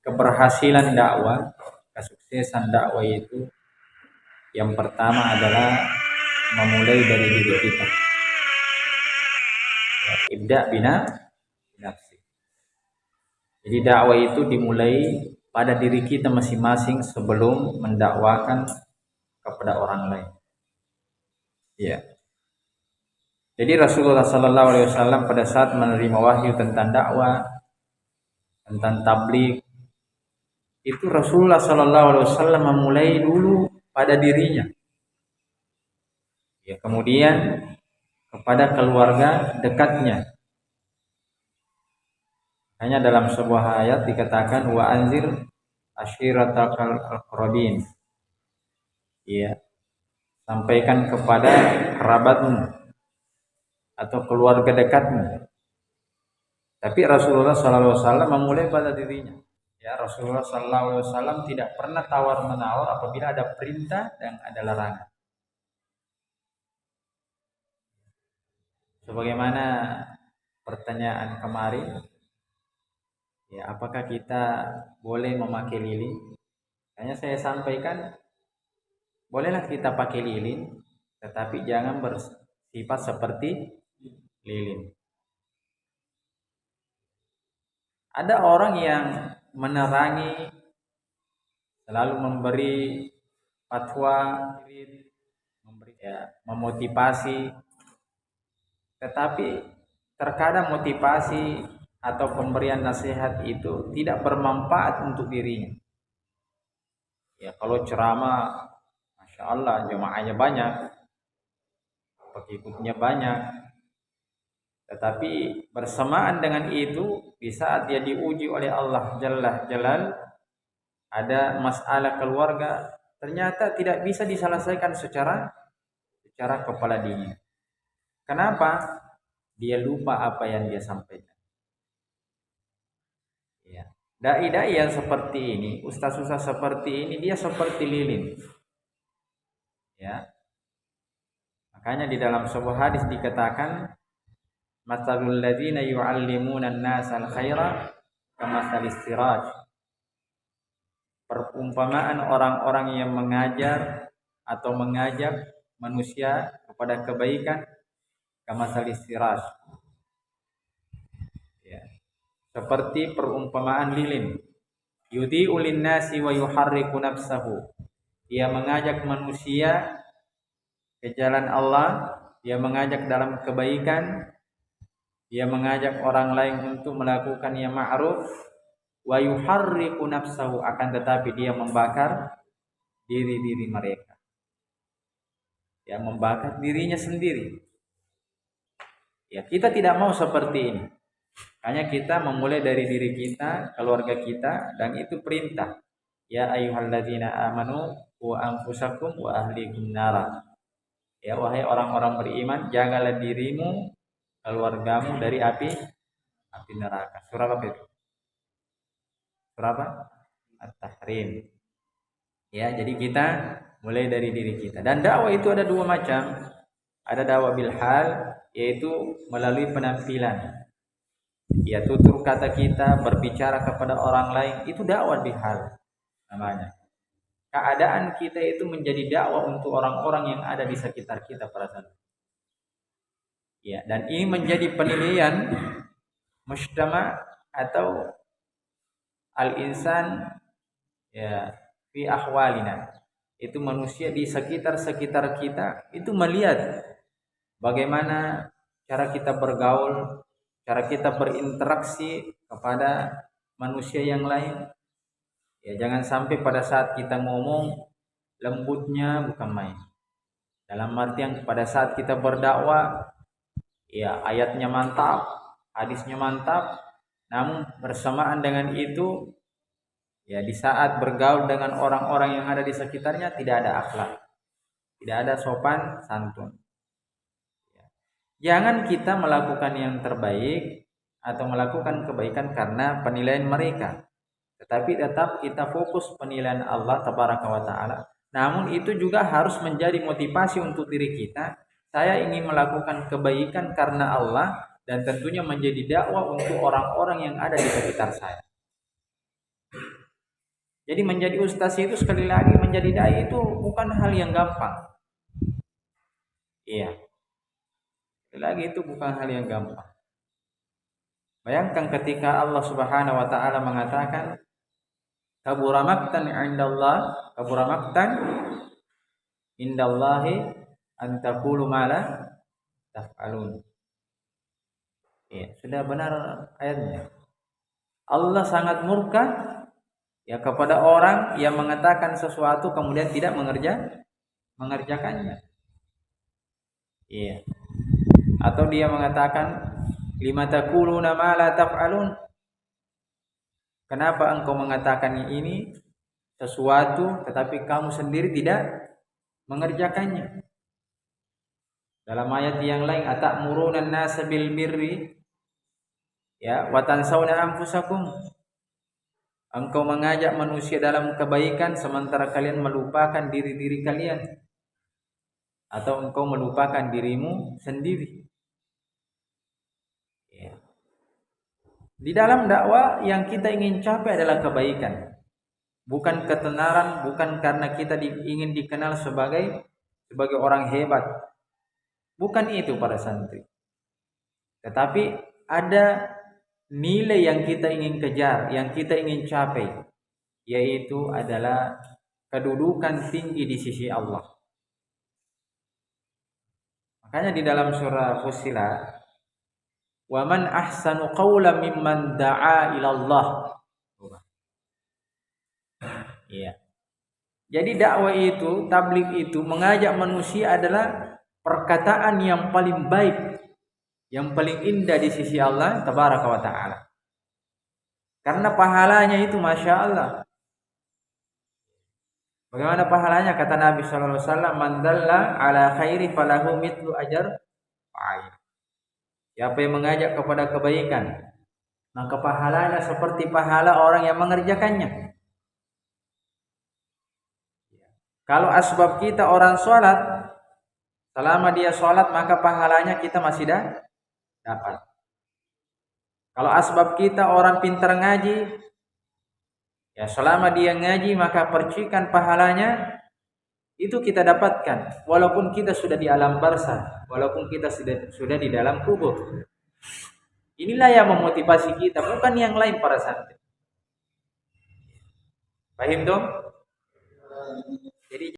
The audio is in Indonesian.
keberhasilan dakwah, kesuksesan dakwah itu yang pertama adalah memulai dari diri kita. Ibda bina nafsi. Jadi dakwah itu dimulai pada diri kita masing-masing sebelum mendakwakan kepada orang lain. Ya. Jadi Rasulullah Sallallahu Alaihi Wasallam pada saat menerima wahyu tentang dakwah, tentang tabligh, itu Rasulullah Sallallahu Alaihi Wasallam memulai dulu pada dirinya. Ya, kemudian kepada keluarga dekatnya. Hanya dalam sebuah ayat dikatakan wa anzir ashiratakal aqrabin. Ya. Sampaikan kepada kerabatmu atau keluarga dekatmu. Tapi Rasulullah SAW memulai pada dirinya. Ya, Rasulullah SAW tidak pernah tawar-menawar apabila ada perintah dan ada larangan. Sebagaimana pertanyaan kemarin, ya, apakah kita boleh memakai lilin? Hanya saya sampaikan, bolehlah kita pakai lilin, tetapi jangan bersifat seperti lilin. Ada orang yang menerangi, selalu memberi fatwa, memotivasi, tetapi terkadang motivasi atau pemberian nasihat itu tidak bermanfaat untuk dirinya. Ya, kalau ceramah, masya Allah, jemaahnya banyak, pengikutnya banyak, tetapi bersamaan dengan itu, di saat dia diuji oleh Allah Jalla Jalal, ada masalah keluarga, ternyata tidak bisa diselesaikan secara kepala dingin. Kenapa? Dia lupa apa yang dia sampaikan. Ya. Dai-dai yang seperti ini, ustaz-ustaz seperti ini, dia seperti lilin. Ya. Makanya di dalam sebuah hadis dikatakan, masalul ladzina yu'allimuna an-nasa al-khaira kamathalis siraj. Perumpamaan orang-orang yang mengajar atau mengajak manusia kepada kebaikan kamathalis siraj. Ya. Seperti perumpamaan lilin. Yudhi'u lin-nasi wa yuharriku nafsahu. Dia mengajak manusia ke jalan Allah, dia mengajak dalam kebaikan, dia mengajak orang lain untuk melakukan yang ma'ruf, wa yuharriku nafsahu, akan tetapi dia membakar diri mereka. Ya, membakar dirinya sendiri. Ya, kita tidak mau seperti ini. Hanya kita memulai dari diri kita, keluarga kita, dan itu perintah. Ya ayyuhalladzina amanu wa anfusakum wa ahlikum nara. Ya, wahai orang-orang beriman, jagalah dirimu, keluargamu dari api neraka. Surah apa itu? Surah apa? At-Tahrim. Ya, jadi kita mulai dari diri kita. Dan dakwah itu ada dua macam. Ada dakwah bil hal, yaitu melalui penampilan. Ya, tutur kata kita, berbicara kepada orang lain, itu dakwah bil hal namanya. Keadaan kita itu menjadi dakwah untuk orang-orang yang ada di sekitar kita pada saat. Ya, dan ini menjadi penilaian mujtama atau al-insan, ya, fi ahwalina. Itu manusia di sekitar kita itu melihat bagaimana cara kita bergaul, cara kita berinteraksi kepada manusia yang lain. Ya, jangan sampai pada saat kita ngomong lembutnya bukan main. Dalam artian pada saat kita berdakwah, ya, ayatnya mantap, hadisnya mantap, namun bersamaan dengan itu, ya, di saat bergaul dengan orang-orang yang ada di sekitarnya tidak ada akhlak, tidak ada sopan santun. Ya. Jangan kita melakukan yang terbaik atau melakukan kebaikan karena penilaian mereka, tetapi tetap kita fokus penilaian Allah Tabaraka wa Ta'ala. Namun itu juga harus menjadi motivasi untuk diri kita. Saya ingin melakukan kebaikan karena Allah, dan tentunya menjadi dakwah untuk orang-orang yang ada di sekitar saya. Jadi menjadi ustaz itu sekali lagi menjadi dai itu bukan hal yang gampang. Iya. Sekali lagi itu bukan hal yang gampang. Bayangkan ketika Allah Subhanahu wa taala mengatakan kabura maqtan 'indallah, kabura maqtan indallahi an taqulu ma la taf'alun. Ya, sudah benar ayatnya. Allah sangat murka ya kepada orang yang mengatakan sesuatu kemudian tidak mengerjakannya. Iya. Atau dia mengatakan lima taquluna ma la taf'alun. Kenapa engkau mengatakan ini sesuatu tetapi kamu sendiri tidak mengerjakannya? Dalam ayat yang lain atamuruna an-nasa bil birri ya wa tansawna anfusakum. Engkau mengajak manusia dalam kebaikan sementara kalian melupakan diri-diri kalian, atau engkau melupakan dirimu sendiri. Ya. Di dalam dakwah yang kita ingin capai adalah kebaikan, bukan ketenaran, bukan karena kita ingin dikenal sebagai orang hebat. Bukan itu para santri. Tetapi ada nilai yang kita ingin kejar, yang kita ingin capai, yaitu adalah kedudukan tinggi di sisi Allah. Makanya di dalam surah Fussilat, wa man ahsanu qawlan mimman da'a ila Allah. Iya. Jadi dakwah itu, tabligh itu, mengajak manusia adalah perkataan yang paling baik, yang paling indah di sisi Allah tabaraka wa ta'ala. Karena pahalanya itu Masya Allah. Bagaimana pahalanya? Kata Nabi sallallahu alaihi wasallam, "Man dalla ala khairi falahu mithlu ajr fa'il." Siapa yang mengajak kepada kebaikan, maka pahalanya seperti pahala orang yang mengerjakannya. Kalau asbab kita orang sholat, selama dia sholat maka pahalanya kita masih dapat. Kalau asbab kita orang pintar ngaji, ya selama dia ngaji maka percikan pahalanya itu kita dapatkan, walaupun kita sudah di alam barzah, walaupun kita sudah di dalam kubur. Inilah yang memotivasi kita, bukan yang lain para santri. Paham dong? Jadi